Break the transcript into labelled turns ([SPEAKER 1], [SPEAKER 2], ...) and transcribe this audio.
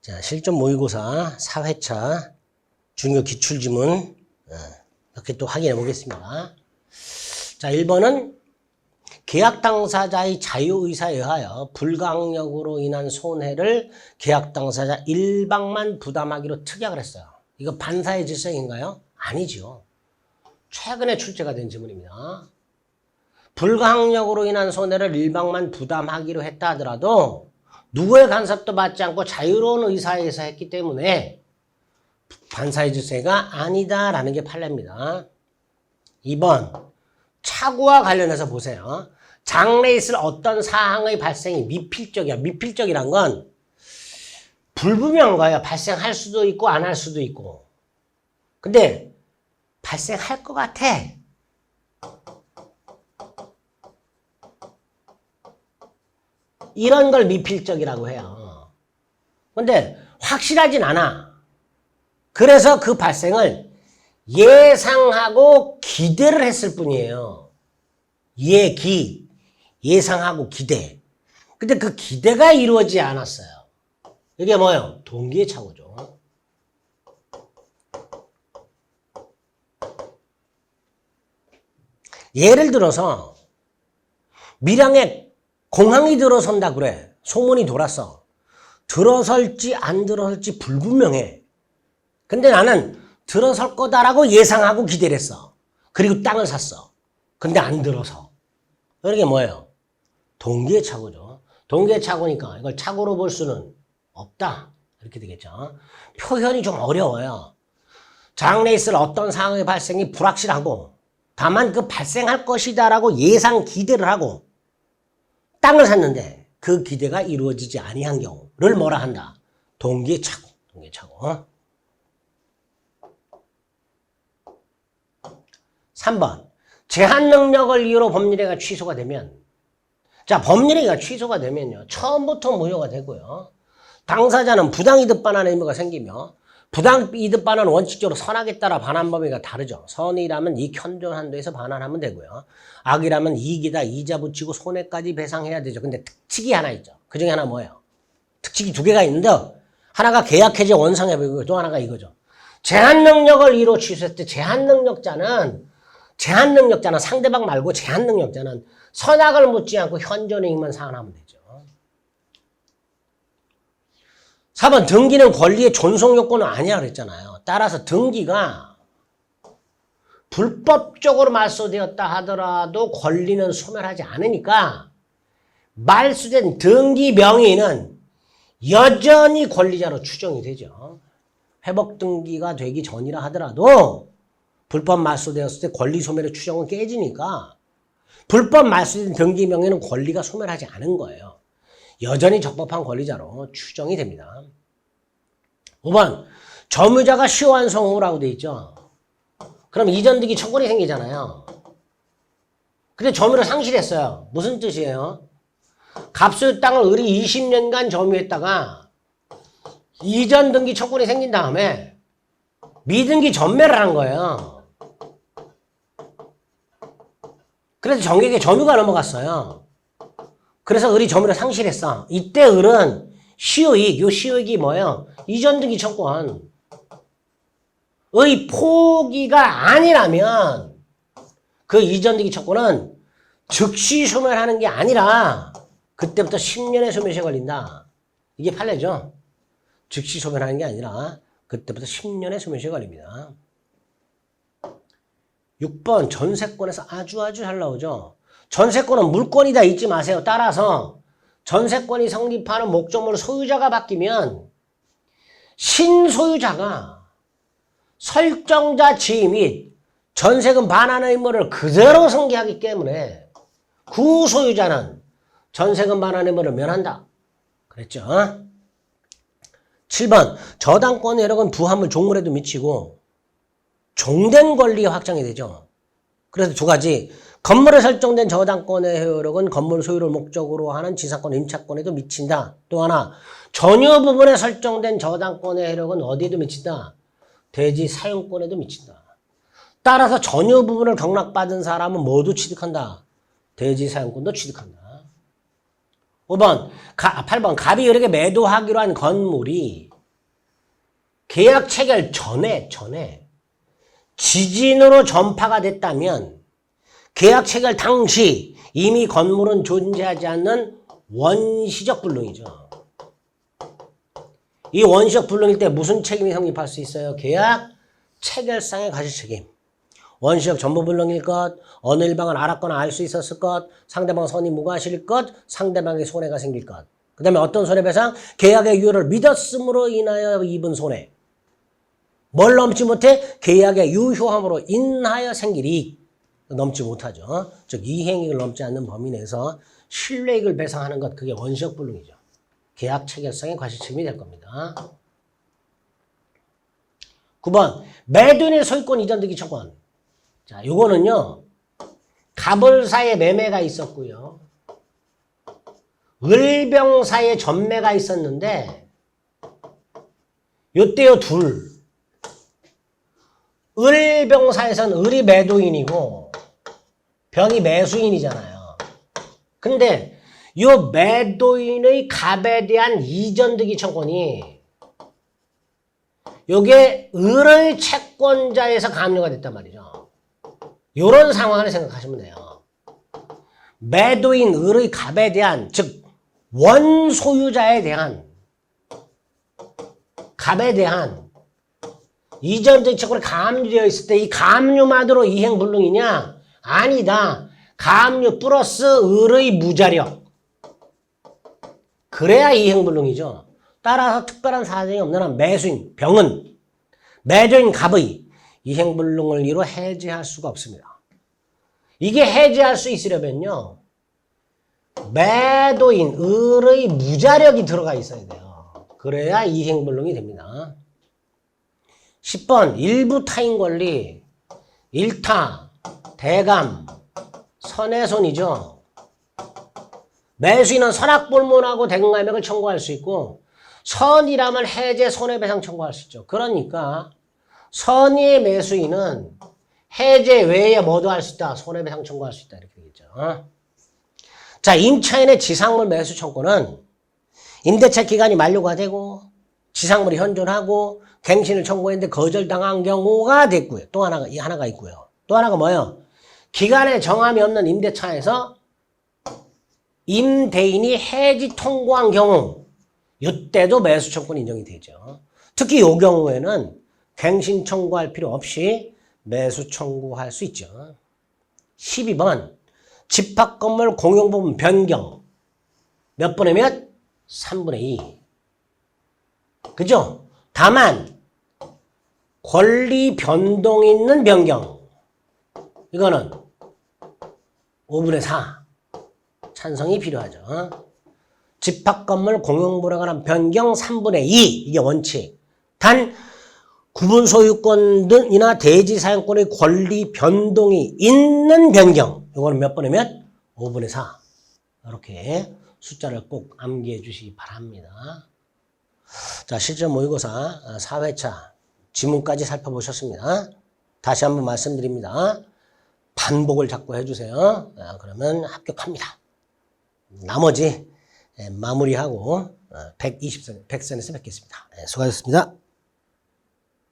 [SPEAKER 1] 자, 실전 모의고사 4회차 중요 기출지문 이렇게 또 확인해 보겠습니다. 자, 1번은 계약 당사자의 자유의사에 의하여 불가항력으로 인한 손해를 계약 당사자 일방만 부담하기로 특약을 했어요. 이거 반사의 질서인가요? 아니죠. 최근에 출제가 된 지문입니다. 불가항력으로 인한 손해를 일방만 부담하기로 했다 하더라도 누구의 간섭도 받지 않고 자유로운 의사에 의해서 했기 때문에 반사의 질서가 아니다라는 게 판례입니다. 2번 차고와 관련해서 보세요. 장래에 있을 어떤 사항의 발생이 미필적이야. 미필적이란 건 불분명한 거예요. 발생할 수도 있고 안 할 수도 있고. 근데 발생할 것 같아. 이런 걸 미필적이라고 해요. 근데 확실하진 않아. 그래서 그 발생을 예상하고 기대를 했을 뿐이에요. 예상하고 기대. 근데 그 기대가 이루어지지 않았어요. 이게 뭐예요? 동기의 착오죠. 예를 들어서 밀양에 공항이 들어선다 그래. 소문이 돌았어. 들어설지 안 들어설지 불분명해. 근데 나는 들어설 거다라고 예상하고 기대를 했어. 그리고 땅을 샀어. 근데 안 들어서. 이게 뭐예요? 동기의 착오죠. 동기의 착오니까 이걸 착오로 볼 수는 없다. 이렇게 되겠죠. 표현이 좀 어려워요. 장래에 있을 어떤 상황의 발생이 불확실하고 다만 그 발생할 것이다라고 예상 기대를 하고 땅을 샀는데 그 기대가 이루어지지 아니한 경우를 뭐라 한다? 동기의 착오. 동기의 착오. 3번. 제한 능력을 이유로 법률행위가 취소가 되면, 자, 법률행위가 취소가 되면요, 처음부터 무효가 되고요, 당사자는 부당이득 반환의 의무가 생기며, 부당이득 반환은 원칙적으로 선악에 따라 반환 범위가 다르죠. 선이라면 이익 현존 한도에서 반환하면 되고요. 악이라면 이익이다 이자 붙이고 손해까지 배상해야 되죠. 근데 특칙이 하나 있죠. 그 중에 하나 뭐예요? 특칙이 두 개가 있는데 하나가 계약해지 원상회복이고 또 하나가 이거죠. 제한 능력을 이유로 취소했을 때 제한 능력자는 상대방 말고 제한 능력자는 선악을 묻지 않고 현존의 이익만 상환하면 되죠. 4번 등기는 권리의 존속 요건은 아니라 그랬잖아요. 따라서 등기가 불법적으로 말소되었다 하더라도 권리는 소멸하지 않으니까 말소된 등기 명의는 여전히 권리자로 추정이 되죠. 회복 등기가 되기 전이라 하더라도 불법 말소되었을 때 권리 소멸의 추정은 깨지니까 불법 말소된 등기 명의는 권리가 소멸하지 않은 거예요. 여전히 적법한 권리자로 추정이 됩니다. 5번 점유자가 시효완성 후라고 돼 있죠. 그럼 이전등기 청구권이 생기잖아요. 근데 점유를 상실했어요. 무슨 뜻이에요? 갑소유 땅을 을이 20년간 점유했다가 이전등기 청구권이 생긴 다음에 미등기 전매를 한 거예요. 그래서 정액에 점유가 넘어갔어요. 그래서 을이 점유를 상실했어. 이때 을은 시효이익, 요 시효이익이 뭐예요? 이전등기 청구권의 포기가 아니라면 그 이전등기 청구는 즉시 소멸하는 게 아니라 그때부터 10년의 소멸시효가 걸린다. 이게 판례죠. 즉시 소멸하는 게 아니라 그때부터 10년의 소멸시효가 걸립니다. 6번 전세권에서 아주 잘 나오죠. 전세권은 물권이다 잊지 마세요. 따라서 전세권이 성립하는 목적물 소유자가 바뀌면 신소유자가 설정자 지위 및 전세금 반환의 의무를 그대로 승계하기 때문에 구소유자는 전세금 반환의 의무를 면한다. 그랬죠? 7번 저당권의 효력은 부합물 종물에도 미치고 종된 권리에 확정이 되죠. 그래서 두 가지. 건물에 설정된 저당권의 효력은 건물 소유를 목적으로 하는 지상권 임차권에도 미친다. 또 하나 전유 부분에 설정된 저당권의 효력은 어디에도 미친다. 대지 사용권에도 미친다. 따라서 전유 부분을 경락받은 사람은 모두 취득한다. 대지 사용권도 취득한다. 8번 갑이 여러 개 매도하기로 한 건물이 계약 체결 전에 지진으로 전파가 됐다면 계약 체결 당시 이미 건물은 존재하지 않는 원시적 불능이죠. 이 원시적 불능일 때 무슨 책임이 성립할 수 있어요? 계약 체결상의 과실책임. 원시적 전부불능일 것, 어느 일방은 알았거나 알 수 있었을 것, 상대방 선이 무과실일 것, 상대방의 손해가 생길 것. 그 다음에 어떤 손해배상? 계약의 유효를 믿었음으로 인하여 입은 손해. 뭘 넘지 못해? 계약의 유효함으로 인하여 생길 이익. 넘지 못하죠. 즉 이행이익을 넘지 않는 범위 내에서 신뢰이익을 배상하는 것, 그게 원시적 불능이죠. 계약 체결상의 과실책임이 될 겁니다. 9번 매도인의 소유권 이전 등기 청구권. 자, 요거는요. 갑을사의 매매가 있었고요. 을병사의 전매가 있었는데 요때요 둘. 을병사에서는 을이 매도인이고 병이 매수인이잖아요. 근데 요 매도인의 갑에 대한 이전 등기 청구권이 요게 을의 채권자에서 가압류가 됐단 말이죠. 요런 상황을 생각하시면 돼요. 매도인 을의 갑에 대한, 즉 원소유자에 대한 갑에 대한 이전 등기 채권이 가압류되어 있을 때 이 가압류만으로 이행불능이냐? 아니다. 가압류 플러스 을의 무자력. 그래야 이행불능이죠. 따라서 특별한 사정이 없는 한 매수인, 병은 매도인 갑의 이행불능을 이루 해제할 수가 없습니다. 이게 해제할 수 있으려면요. 매도인 을의 무자력이 들어가 있어야 돼요. 그래야 이행불능이 됩니다. 10번 일부 타인 권리, 일타, 대감, 선해손이죠. 매수인은 선악불문하고 대금감액을 청구할 수 있고 선이라면 해제 손해배상 청구할 수 있죠. 그러니까 선의의 매수인은 해제 외에 뭐도 할 수 있다. 손해배상 청구할 수 있다. 이렇게 되겠죠. 자, 임차인의 지상물 매수 청구는 임대차 기간이 만료가 되고 지상물이 현존하고 갱신을 청구했는데 거절당한 경우가 됐고요. 또 하나가 있고요. 또 하나가 뭐예요? 기간에 정함이 없는 임대차에서 임대인이 해지 통고한 경우 이때도 매수 청구권 인정이 되죠. 특히 이 경우에는 갱신 청구할 필요 없이 매수 청구할 수 있죠. 12번 집합건물 공용부분 변경 몇 분의 몇? 3분의 2. 그죠? 다만 권리 변동 있는 변경 이거는 5분의 4 찬성이 필요하죠. 집합건물 공용부분에 관한 변경 3분의 2 이게 원칙. 단 구분소유권이나 대지사용권의 권리 변동이 있는 변경 이거는 몇 분의 몇? 5분의 4 이렇게 숫자를 꼭 암기해 주시기 바랍니다. 자, 실전 모의고사 4회차 지문까지 살펴보셨습니다. 다시 한번 말씀드립니다. 반복을 자꾸 해주세요. 그러면 합격합니다. 나머지 마무리하고 120선에서 뵙겠습니다. 수고하셨습니다.